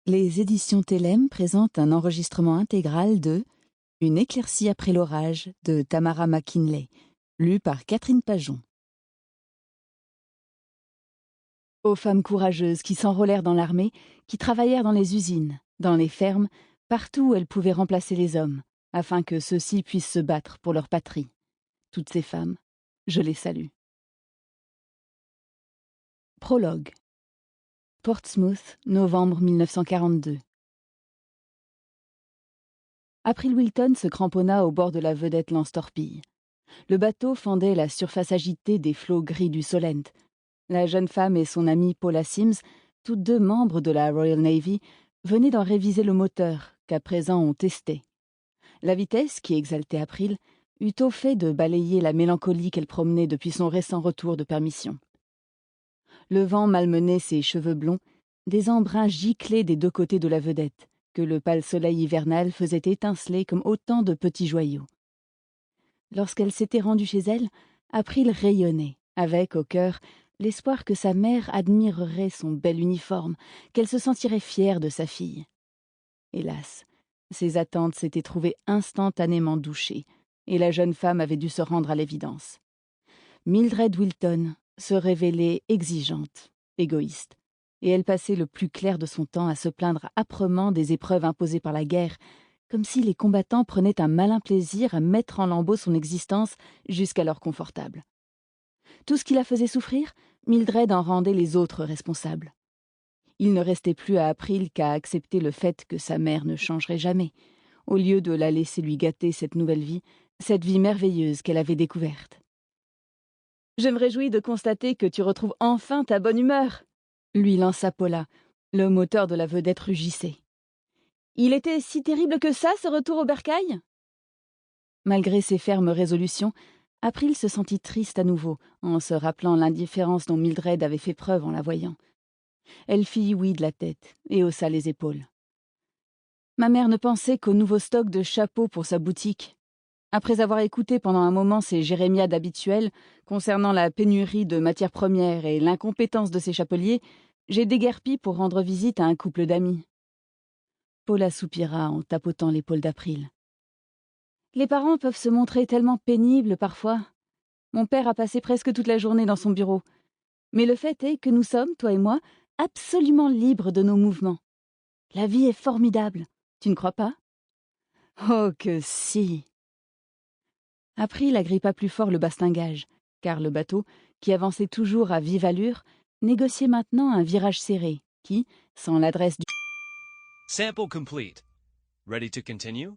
Les éditions Télème présentent un enregistrement intégral de Une éclaircie après l'orage de Tamara McKinley, lu par Catherine Pajon. Aux femmes courageuses qui s'enrôlèrent dans l'armée, qui travaillèrent dans les usines, dans les fermes, partout où elles pouvaient remplacer les hommes, afin que ceux-ci puissent se battre pour leur patrie. Toutes ces femmes, je les salue. Prologue. Portsmouth, novembre 1942. April Wilton se cramponna au bord de la vedette lance-torpille. Le bateau fendait la surface agitée des flots gris du Solent. La jeune femme et son amie Paula Sims, toutes deux membres de la Royal Navy, venaient d'en réviser le moteur, qu'à présent on testait. La vitesse, qui exaltait April, eut au fait de balayer la mélancolie qu'elle promenait depuis son récent retour de permission. Le vent malmenait ses cheveux blonds, des embruns giclés des deux côtés de la vedette, que le pâle soleil hivernal faisait étinceler comme autant de petits joyaux. Lorsqu'elle s'était rendue chez elle, April rayonnait, avec, au cœur, l'espoir que sa mère admirerait son bel uniforme, qu'elle se sentirait fière de sa fille. Hélas, ses attentes s'étaient trouvées instantanément douchées, et la jeune femme avait dû se rendre à l'évidence. Mildred Wilton se révélait exigeante, égoïste, et elle passait le plus clair de son temps à se plaindre âprement des épreuves imposées par la guerre, comme si les combattants prenaient un malin plaisir à mettre en lambeaux son existence jusqu'alors confortable. Tout ce qui la faisait souffrir, Mildred en rendait les autres responsables. Il ne restait plus à April qu'à accepter le fait que sa mère ne changerait jamais, au lieu de la laisser lui gâter cette nouvelle vie, cette vie merveilleuse qu'elle avait découverte. « Je me réjouis de constater que tu retrouves enfin ta bonne humeur !» lui lança Paula. Le moteur de la vedette rugissait. « Il était si terrible que ça, ce retour au bercail ?» Malgré ses fermes résolutions, April se sentit triste à nouveau en se rappelant l'indifférence dont Mildred avait fait preuve en la voyant. Elle fit oui de la tête et haussa les épaules. Ma mère ne pensait qu'au nouveau stock de chapeaux pour sa boutique. Après avoir écouté pendant un moment ses jérémiades habituelles concernant la pénurie de matières premières et l'incompétence de ses chapeliers, j'ai déguerpi pour rendre visite à un couple d'amis. Paula soupira en tapotant l'épaule d'April. Les parents peuvent se montrer tellement pénibles parfois. Mon père a passé presque toute la journée dans son bureau. Mais le fait est que nous sommes, toi et moi, absolument libres de nos mouvements. La vie est formidable, tu ne crois pas? Oh que si! April agrippa plus fort le bastingage, car le bateau, qui avançait toujours à vive allure, négociait maintenant un virage serré, qui, sans l'adresse du... Sample complete. Ready to continue?